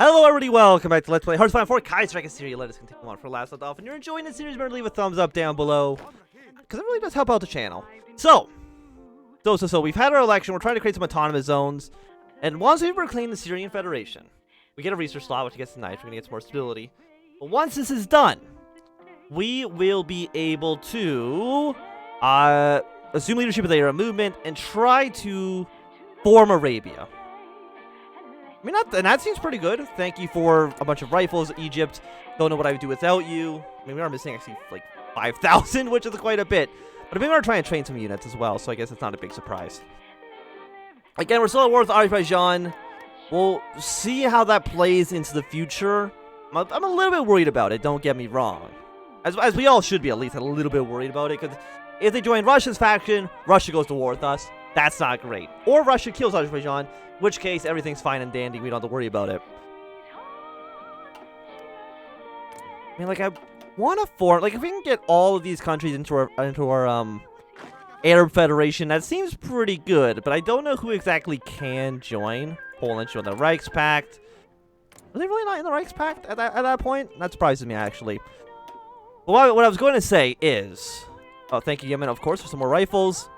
Hello everybody, welcome back to Let's Play HOI4 Kaiserreich Syria. Let us continue on for last left off. And you're enjoying the series, remember to leave a thumbs up down below, because it really does help out the channel. So we've had our election, we're trying to create some autonomous zones. And once we reclaim the Syrian Federation, we get a research slot, which gets nice, we're going to get some more stability. But once this is done, we will be able to assume leadership of the Arab movement and try to form Arabia. I mean, and that seems pretty good. Thank you for a bunch of rifles, Egypt. Don't know what I would do without you. I mean, we are missing actually like 5,000, which is quite a bit. But I mean, we're trying to train some units as well, so I guess it's not a big surprise. Again, we're still at war with Azerbaijan. We'll see how that plays into the future. I'm a little bit worried about it, don't get me wrong. As we all should be at least a little bit worried about it, because if they join Russia's faction, Russia goes to war with us. That's not great. Or Russia kills Azerbaijan, in which case everything's fine and dandy. We don't have to worry about it. I mean, like, I want to form, like, if we can get all of these countries into our Arab Federation, that seems pretty good. But I don't know who exactly can join. Poland joined the Reichspakt. Are they really not in the Reichspakt at that point? That surprises me, actually. But what I was going to say is, oh, thank you, Yemen, of course, for some more rifles.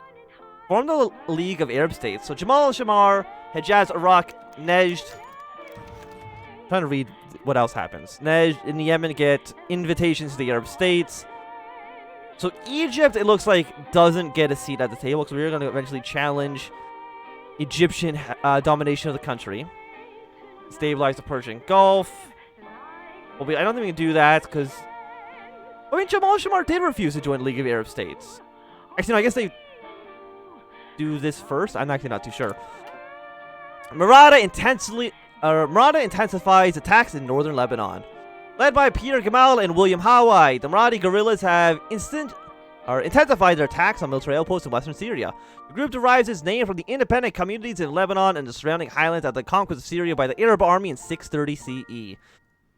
Form the League of Arab States. So Jamal al-Shamar, Hejaz, Iraq, Nejd. I'm trying to read what else happens. Nejd and Yemen get invitations to the Arab states. So Egypt, it looks like, doesn't get a seat at the table, because we're going to eventually challenge Egyptian domination of the country. Stabilize the Persian Gulf. Well, I don't think we can do that, because I mean, Jamal al-Shamar did refuse to join the League of Arab States. Actually, no, I guess they do this first. I'm actually not too sure. Murada intensifies attacks in northern Lebanon. Led by Peter Gamal and William Hawaii, the Muradi guerrillas have intensified their attacks on military outposts in western Syria. The group derives its name from the independent communities in Lebanon and the surrounding highlands at the conquest of Syria by the Arab army in 630 CE.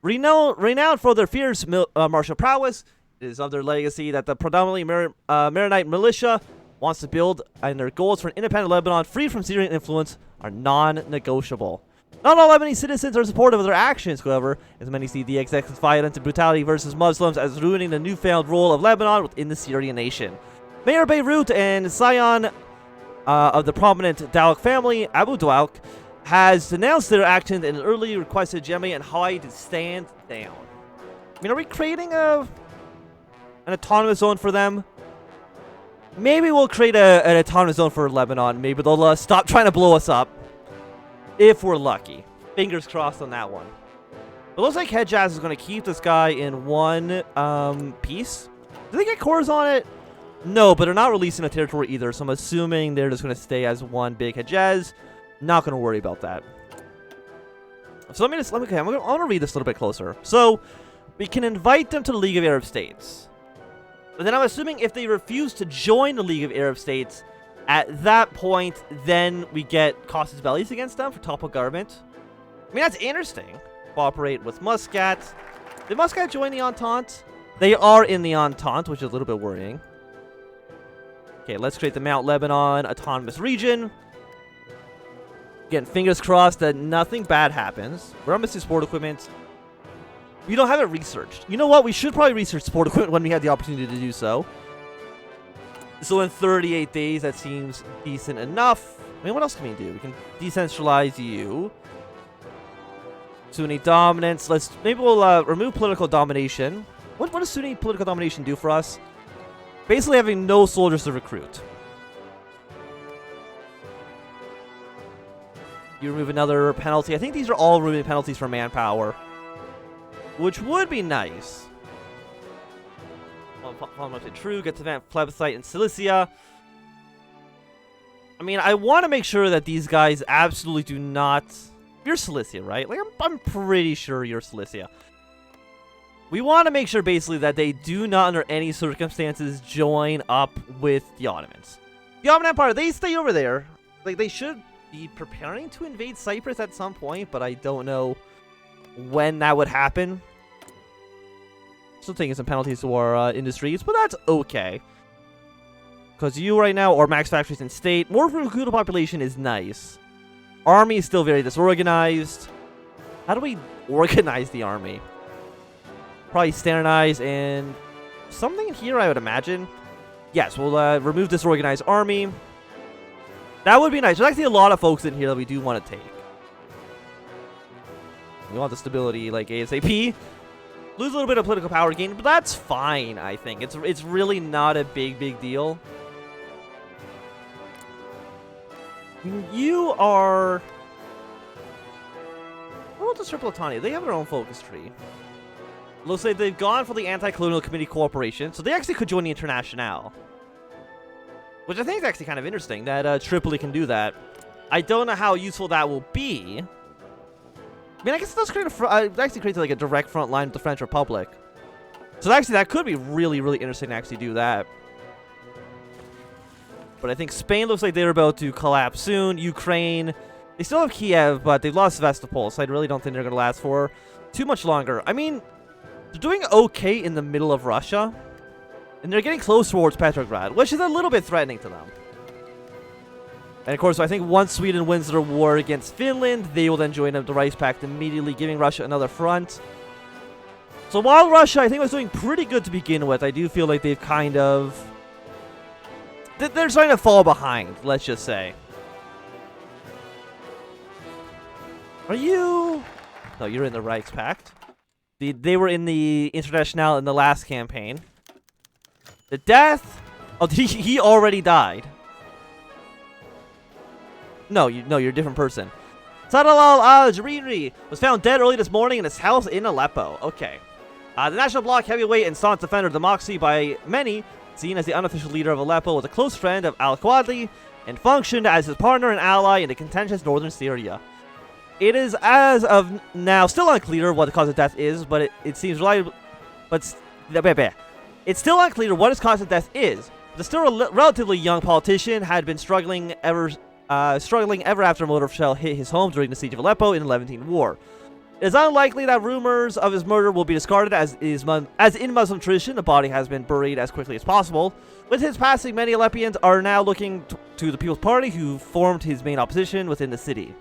Renowned for their fierce martial prowess, it is of their legacy that the predominantly Maronite militia wants to build, and their goals for an independent Lebanon free from Syrian influence are non-negotiable. Not all Lebanese citizens are supportive of their actions, however, as many see the excessive violence and brutality versus Muslims as ruining the newfound role of Lebanon within the Syrian nation. Mayor Beirut and scion of the prominent Dawak family, Abu Dawak, has denounced their actions and early requested Jemmy and Hawaii to stand down. I mean, are we creating an autonomous zone for them? Maybe we'll create an autonomous zone for Lebanon. Maybe they'll stop trying to blow us up. If we're lucky. Fingers crossed on that one. It looks like Hejaz is going to keep this guy in one piece. Do they get cores on it? No, but they're not releasing a territory either, so I'm assuming they're just going to stay as one big Hejaz. Not going to worry about that. So okay, I'm going to read this a little bit closer. So, we can invite them to the League of Arab States. And then I'm assuming if they refuse to join the League of Arab States, at that point, then we get casus bellis against them for topple government. I mean, that's interesting. Cooperate with Muscat. Did Muscat join the Entente? They are in the Entente, which is a little bit worrying. Okay, let's create the Mount Lebanon Autonomous Region. Again, fingers crossed that nothing bad happens. We're on missing sport equipment. We don't have it researched. You know what? We should probably research sport equipment when we have the opportunity to do so. So in 38 days, that seems decent enough. I mean, what else can we do? We can decentralize you. Sunni dominance. Maybe we'll remove political domination. What does Sunni political domination do for us? Basically having no soldiers to recruit. You remove another penalty. I think these are all removing penalties for manpower, which would be nice. Follow up to true, get to that plebiscite in Cilicia. I mean, I want to make sure that these guys absolutely do not. You're Cilicia, right? Like, I'm pretty sure you're Cilicia. We want to make sure basically that they do not, under any circumstances, join up with the Ottomans. The Ottoman Empire, they stay over there. Like, they should be preparing to invade Cyprus at some point, but I don't know when that would happen. Still taking some penalties to our industries, but that's okay. Because you right now are max factories in state. More recruitable population is nice. Army is still very disorganized. How do we organize the army? Probably standardize and something in here, I would imagine. Yes, we'll remove disorganized army. That would be nice. There's actually a lot of folks in here that we do want to take. We want the stability like ASAP. Lose a little bit of political power gain, but that's fine, I think. It's really not a big deal. You are... What about the Tripolitania? They have their own focus tree. Looks like they've gone for the Anti-Colonial Committee Cooperation, so they actually could join the Internationale. Which I think is actually kind of interesting, that Tripoli can do that. I don't know how useful that will be. I mean, I guess it does create it actually creates like a direct front line with the French Republic. So actually, that could be really interesting to actually do that. But I think Spain looks like they're about to collapse soon. Ukraine, they still have Kiev, but they've lost Sevastopol, so I really don't think they're going to last for too much longer. I mean, they're doing okay in the middle of Russia. And they're getting close towards Petrograd, which is a little bit threatening to them. And of course, I think once Sweden wins their war against Finland, they will then join up the Rice Pact immediately, giving Russia another front. So while Russia, I think, was doing pretty good to begin with, I do feel like they've kind of... They're starting to fall behind, let's just say. Are you... No, you're in the Rice Pact. They were in the Internationale in the last campaign. The death... Oh, he already died. No, you're a different person. Sadalal al-Jariri was found dead early this morning in his house in Aleppo. Okay. The National Bloc heavyweight and staunch defender of democracy by many, seen as the unofficial leader of Aleppo, was a close friend of al-Qadri and functioned as his partner and ally in the contentious northern Syria. It is, as of now, still unclear what the cause of death is, but it seems reliable. But it's still unclear what his cause of death is. The still relatively young politician had been struggling ever after a mortar shell hit his home during the siege of Aleppo in the Levantine War. It is unlikely that rumors of his murder will be discarded, as in Muslim tradition, the body has been buried as quickly as possible. With his passing, many Aleppians are now looking to the People's Party, who formed his main opposition within the city.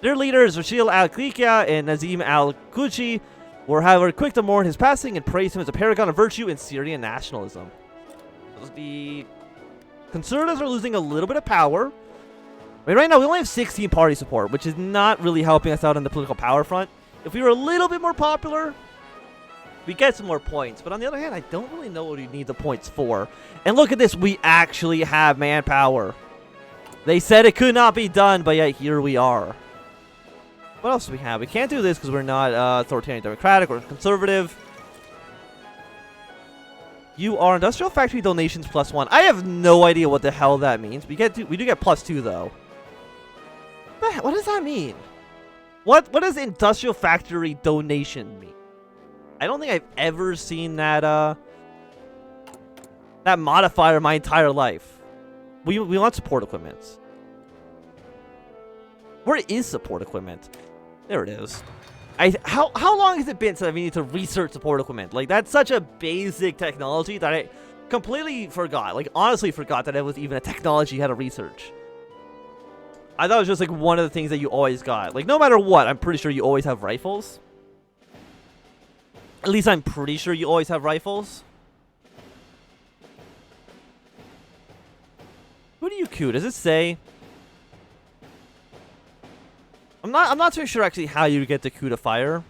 Their leaders, Rashid al-Klikia and Nazim al-Kuchi, were however quick to mourn his passing and praise him as a paragon of virtue in Syrian nationalism. The Conservatives are losing a little bit of power. I mean, right now we only have 16 party support, which is not really helping us out on the political power front. If we were a little bit more popular, we get some more points. But on the other hand, I don't really know what we need the points for. And look at this, we actually have manpower. They said it could not be done, but yet here we are. What else do we have? We can't do this because we're not authoritarian democratic or conservative. You are industrial factory donations +1. I have no idea what the hell that means. We do get +2 though. What does that mean? What does industrial factory donation mean? I don't think I've ever seen that that modifier my entire life. We want support equipment. Where is support equipment? There it is. How long has it been since I need to research support equipment? Like, that's such a basic technology that I completely forgot. Like, honestly forgot that it was even a technology you had to research. I thought it was just like one of the things that you always got. Like, no matter what, I'm pretty sure you always have rifles. At least I'm pretty sure you always have rifles. Who do you coup? Does it say? I'm not too sure actually how you get the coup to fire.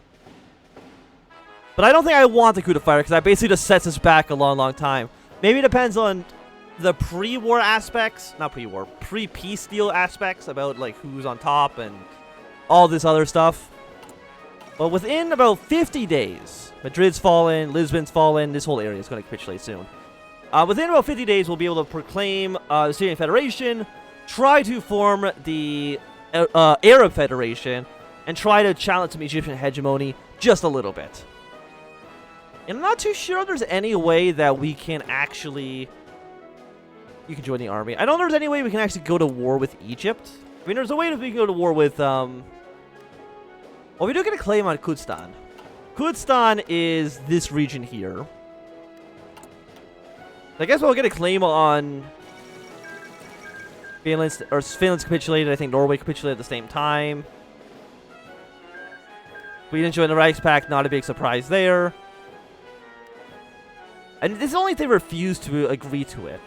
But I don't think I want the coup to fire because that basically just sets us back a long time. Maybe it depends on the pre-war aspects, not pre-war, pre-peace deal aspects about like who's on top and all this other stuff. But within about 50 days, Madrid's fallen, Lisbon's fallen, this whole area is going to capitulate soon. Within about 50 days, we'll be able to proclaim the Syrian Federation, try to form the Arab Federation, and try to challenge some Egyptian hegemony just a little bit. And I'm not too sure there's any way that we can actually... You can join the army. I don't know if there's any way we can actually go to war with Egypt. I mean, there's a way that we can go to war with... Well, we do get a claim on Kurdistan. Kurdistan is this region here. I guess we'll get a claim on... Finland's capitulated. I think Norway capitulated at the same time. We didn't join the Reichspakt, not a big surprise there. And this is only if they refuse to agree to it.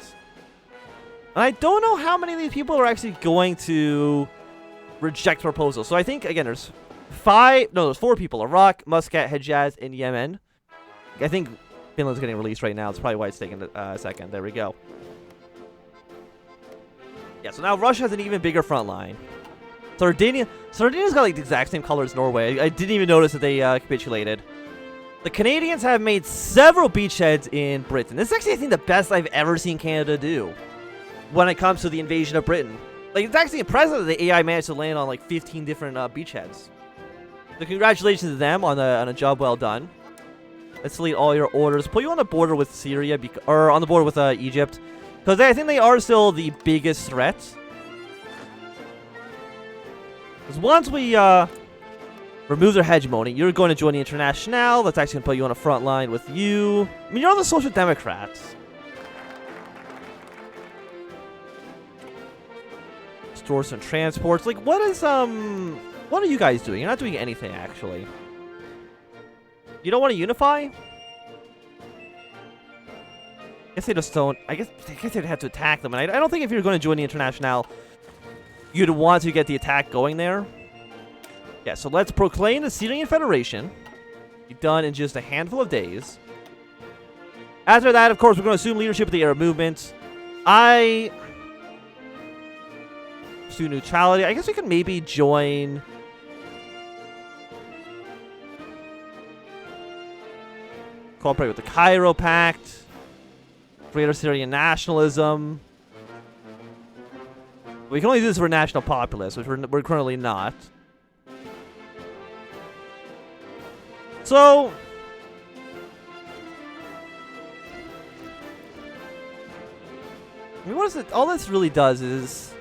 And I don't know how many of these people are actually going to reject the proposal. So I think, again, there's 4 people. Iraq, Muscat, Hejaz, and Yemen. I think Finland's getting released right now. That's probably why it's taking a second. There we go. Yeah, so now Russia has an even bigger front line. Sardinia's got like the exact same color as Norway. I didn't even notice that they capitulated. The Canadians have made several beachheads in Britain. This is actually, I think, the best I've ever seen Canada do when it comes to the invasion of Britain. Like, it's actually impressive that the AI managed to land on like 15 different beachheads. So congratulations to them on a job well done. Let's delete all your orders. Put you on the border with Syria, or on the border with Egypt. Because I think they are still the biggest threat. Because once we remove their hegemony, you're going to join the International. That's actually going to put you on a front line with you. I mean, you're on the Social Democrats. Stores and transports. Like, what are you guys doing? You're not doing anything, actually. You don't want to unify? I guess they just don't. I guess they'd have to attack them. And I don't think if you're going to join the International, you'd want to get the attack going there. Yeah, so let's proclaim the Syrian Federation. Be done in just a handful of days. After that, of course, we're going to assume leadership of the Arab movement. Pursue neutrality. I guess we could maybe join... Cooperate with the Cairo Pact. Greater Syrian nationalism. We can only do this for national populists, which we're currently not. So... I mean, what is it? All this really does is...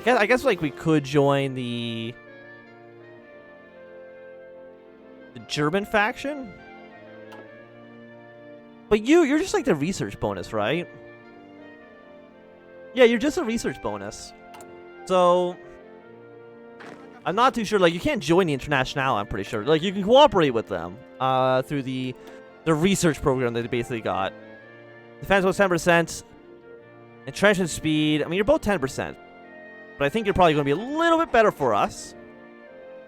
I guess like we could join the German faction. But you're just like the research bonus, right? Yeah, you're just a research bonus. So I'm not too sure. Like, you can't join the International, I'm pretty sure. Like, you can cooperate with them through the research program that they basically got. Defense was 10%. Entrenchment speed. I mean, you're both 10%. But I think you're probably going to be a little bit better for us.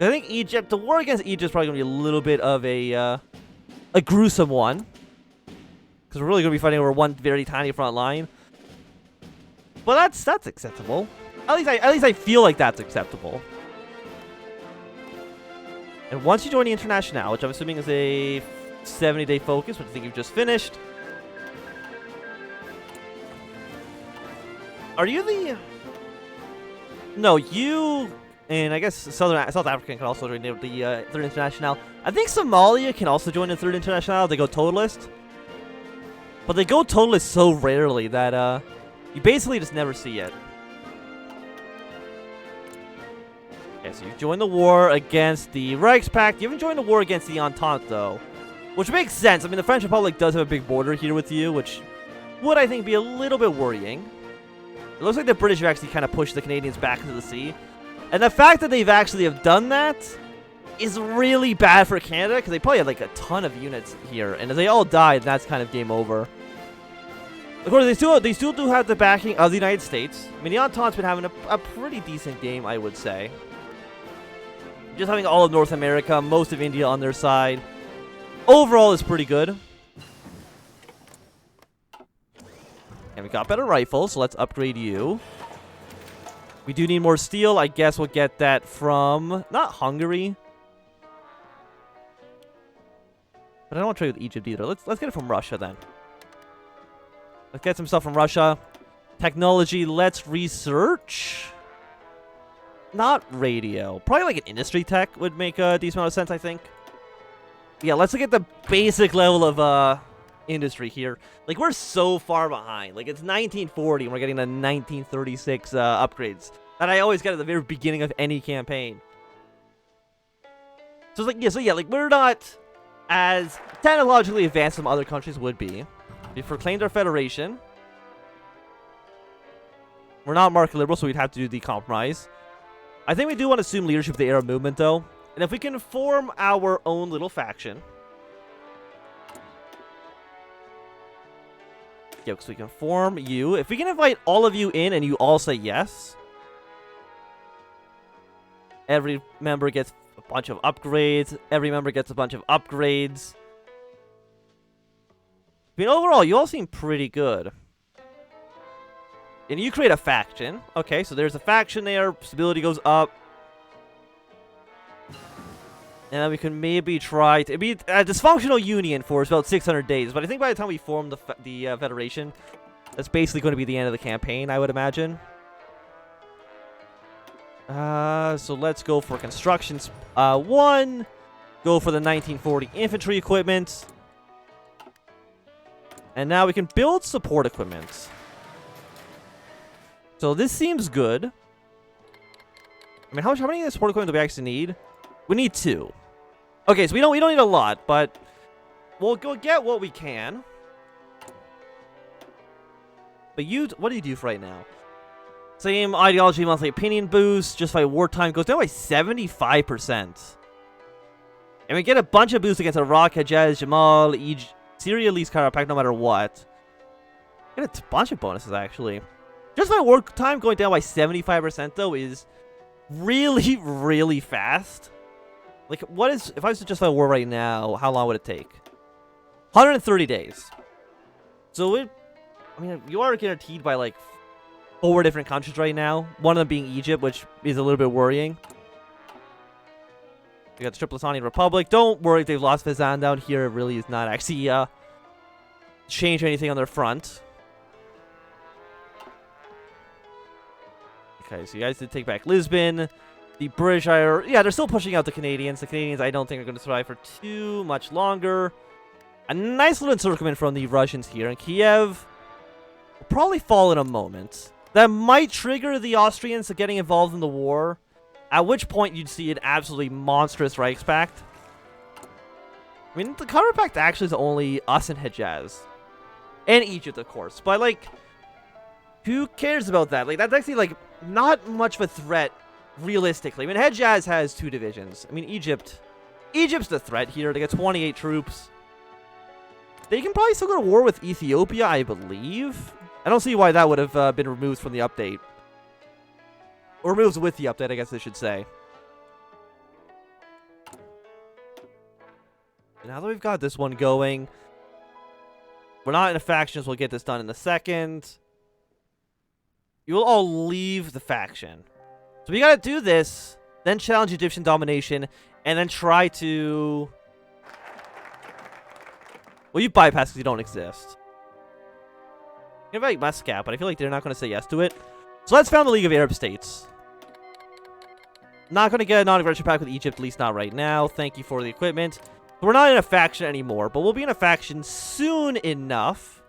I think Egypt, the war against Egypt is probably going to be a little bit of a gruesome one. Because we're really going to be fighting over one very tiny front line. But that's acceptable. At least I feel like that's acceptable. And once you join the International, which I'm assuming is a 70-day focus, which I think you've just finished. Are you the... No, you... And I guess South Africa can also join the Third International. I think Somalia can also join the Third International. They go totalist. But they go totalist so rarely that you basically just never see it. Okay, so you've joined the war against the Reichspakt. You haven't joined the war against the Entente, though. Which makes sense. I mean, the French Republic does have a big border here with you, which would, I think, be a little bit worrying. It looks like the British have actually kind of pushed the Canadians back into the sea. And the fact that they've actually have done that is really bad for Canada, because they probably have like a ton of units here. And if they all died, that's kind of game over. Of course, they still do have the backing of the United States. I mean, the Entente's been having a pretty decent game, I would say. Just having all of North America, most of India on their side. Overall, is pretty good. And we got better rifles, so let's upgrade you. We do need more steel. I guess we'll get that from... Not Hungary. But I don't want to trade with Egypt either. Let's get it from Russia, then. Let's get some stuff from Russia. Technology, let's research. Not radio. Probably like an industry tech would make a decent amount of sense, I think. Yeah, let's look at the basic level of industry here. Like, we're so far behind. Like, it's 1940 and we're getting the 1936 upgrades that I always get at the very beginning of any campaign. So it's like, like, we're not as technologically advanced as some other countries would be. We've proclaimed our federation. We're not market liberal, so we'd have to do the compromise. I think we do want to assume leadership of the Arab movement, though. And if we can form our own little faction. Yeah, because we can form you. If we can invite all of you in and you all say yes. Every member gets a bunch of upgrades. Every member gets a bunch of upgrades. I mean, overall, you all seem pretty good. And you create a faction. Okay, so there's a faction there. Stability goes up. And then we can maybe try to be a dysfunctional union for about 600 days. But I think by the time we form the Federation, that's basically going to be the end of the campaign, I would imagine. So let's go for constructions. 1. Go for the 1940 infantry equipment. And now we can build support equipment. So this seems good. I mean, how many support equipment do we actually need? We need 2. Okay, so we don't need a lot, but we'll go get what we can. But what do you do for right now? Same ideology, monthly opinion boost. Justify wartime goes down by 75%. And we get a bunch of boosts against Iraq, Hejaz, Jamal, Egypt. Syria leads Kaiserreich no matter what. Get a bunch of bonuses, actually. Just my work time going down by 75%, though, is really, really fast. Like, what is... If I was to justify war right now, how long would it take? 130 days. So, I mean, you are guaranteed by, like, 4 different countries right now. One of them being Egypt, which is a little bit worrying. We got the Tripolitanian Republic. Don't worry if they've lost Fezzan down here. It really is not actually change anything on their front. Okay, so you guys did take back Lisbon. The British are... Yeah, they're still pushing out the Canadians. The Canadians, I don't think, are going to survive for too much longer. A nice little encirclement from the Russians here. And Kiev will probably fall in a moment. That might trigger the Austrians to getting involved in the war. At which point you'd see an absolutely monstrous Reichspakt. I mean, the Kaiserreich actually is only us and Hejaz. And Egypt, of course. But, like, who cares about that? Like, that's actually, like, not much of a threat, realistically. I mean, Hejaz has 2 divisions. I mean, Egypt's the threat here. They get 28 troops. They can probably still go to war with Ethiopia, I believe. I don't see why that would have been removed from the update. Or removed with the update, I guess I should say. And now that we've got this one going, we're not in a faction, so we'll get this done in a second. You will all leave the faction. So we gotta do this, then challenge Egyptian domination, and then try to... Well, you bypass because you don't exist. You can invite Muscat, but I feel like they're not going to say yes to it. So let's found the League of Arab States. Not going to get a non-aggression pact with Egypt, at least not right now. Thank you for the equipment. We're not in a faction anymore, but we'll be in a faction soon enough.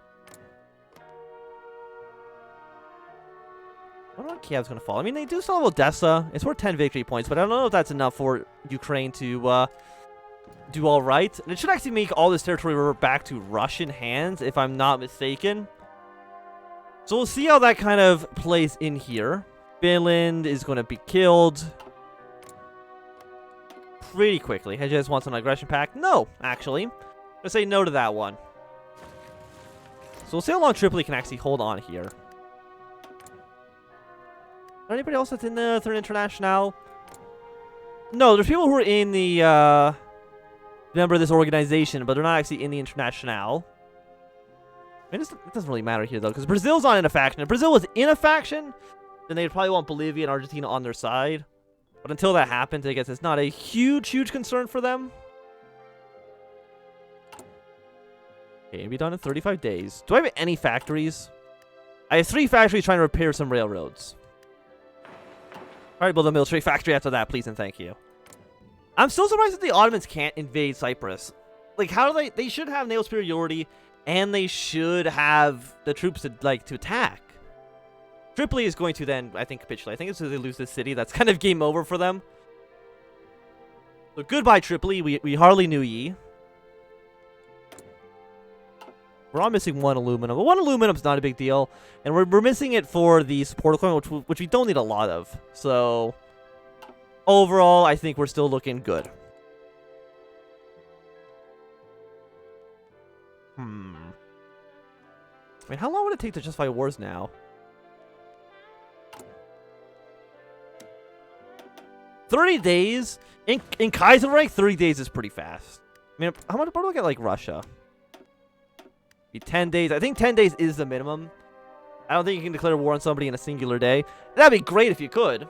I don't know if Kiev's going to fall. I mean, they do still have Odessa. It's worth 10 victory points, but I don't know if that's enough for Ukraine to do all right. And it should actually make all this territory revert back to Russian hands, if I'm not mistaken. So we'll see how that kind of plays in here. Finland is going to be killed pretty quickly. Hejaz wants an aggression pact. No, actually. I'm going to say no to that one. So we'll see how long Tripoli can actually hold on here. Anybody else that's in the Third International? No, there's people who are in the member of this organization, but they're not actually in the International. I mean, it doesn't really matter here, though, because Brazil's not in a faction. If Brazil was in a faction, then they'd probably want Bolivia and Argentina on their side. But until that happens, I guess it's not a huge, huge concern for them. Okay, it'll be done in 35 days. Do I have any factories? I have 3 factories trying to repair some railroads. Alright, build a military factory after that, please and thank you. I'm still surprised that the Ottomans can't invade Cyprus. Like, how do they should have naval superiority, and they should have the troops to attack. Tripoli is going to then, I think, capitulate. I think as soon as they lose this city, that's kind of game over for them. So goodbye, Tripoli. We hardly knew ye. We're all missing 1 aluminum, but 1 aluminum's not a big deal, and we're missing it for the support equipment, which we don't need a lot of. So overall, I think we're still looking good. I mean, how long would it take to justify wars now? 30 days? In Kaiserreich, 30 days is pretty fast. I mean, how much do we get, like, Russia? Be 10 days. I think 10 days is the minimum. I don't think you can declare war on somebody in a singular day. That'd be great if you could.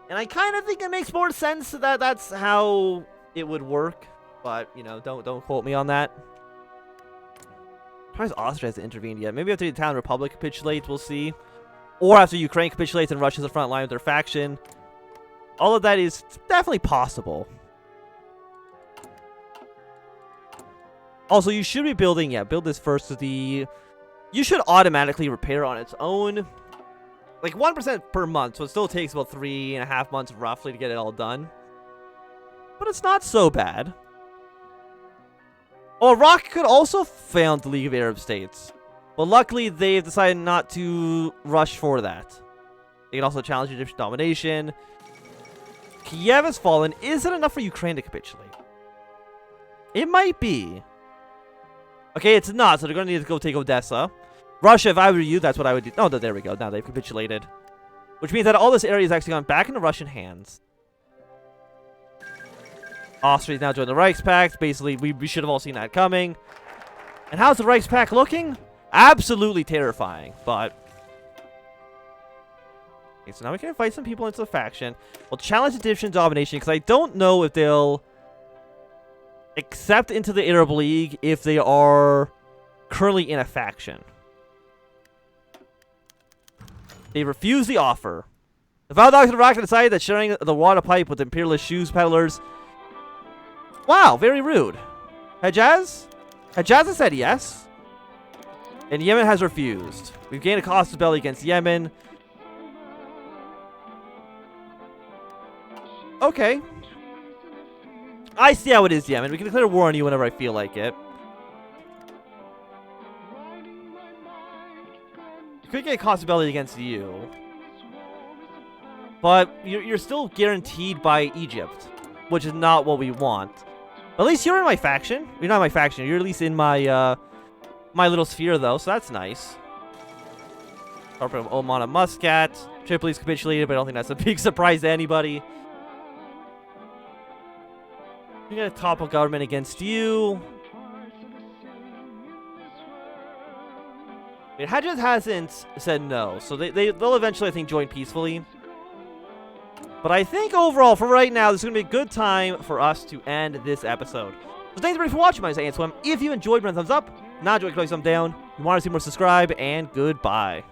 And I kind of think it makes more sense that that's how it would work. But, you know, don't quote me on that. As Austria hasn't intervened yet. Maybe after the Italian Republic capitulates, we'll see. Or after Ukraine capitulates and Russia's the front line with their faction. All of that is definitely possible. Also, you should be building, build this first. You should automatically repair on its own. Like 1% per month, so it still takes about 3.5 months roughly to get it all done. But it's not so bad. Oh, Iraq could also found the League of Arab States. But luckily, they've decided not to rush for that. They can also challenge Egyptian domination. Kiev has fallen. Is it enough for Ukraine to capitulate? It might be. Okay, it's not, so they're going to need to go take Odessa. Russia, if I were you, that's what I would do. Oh, there we go. Now they've capitulated. Which means that all this area has actually gone back into Russian hands. Austria's now joined the Reichspakt. Basically, we should have all seen that coming. And how's the Reichspakt looking? Absolutely terrifying, but... Okay, so now we can invite some people into the faction. We'll challenge Egyptian domination, because I don't know if they'll accept into the Arab League if they are currently in a faction. They refuse the offer. The Valdogs of Iraq decided that sharing the water pipe with imperialist shoes peddlers... Wow, very rude. Hejaz? Hejaz has said yes. And Yemen has refused. We've gained a casus belli against Yemen. Okay. I see how it is, Yemen. We can declare war on you whenever I feel like it. You could get a casus belli against you. But you're still guaranteed by Egypt, which is not what we want. At least you're in my faction. You're not in my faction. You're at least in my my little sphere, though, so that's nice. Corporate of Oman and Muscat. Tripoli's capitulated, but I don't think that's a big surprise to anybody. We got a topple government against you. I mean, Hejaz hasn't said no, so they'll eventually, I think, join peacefully. But I think overall, for right now, this is going to be a good time for us to end this episode. So thanks everybody for watching. My name is Anthnwam. If you enjoyed, give it a thumbs up. Not enjoyed, click thumbs down. If you want to see more, subscribe, and goodbye.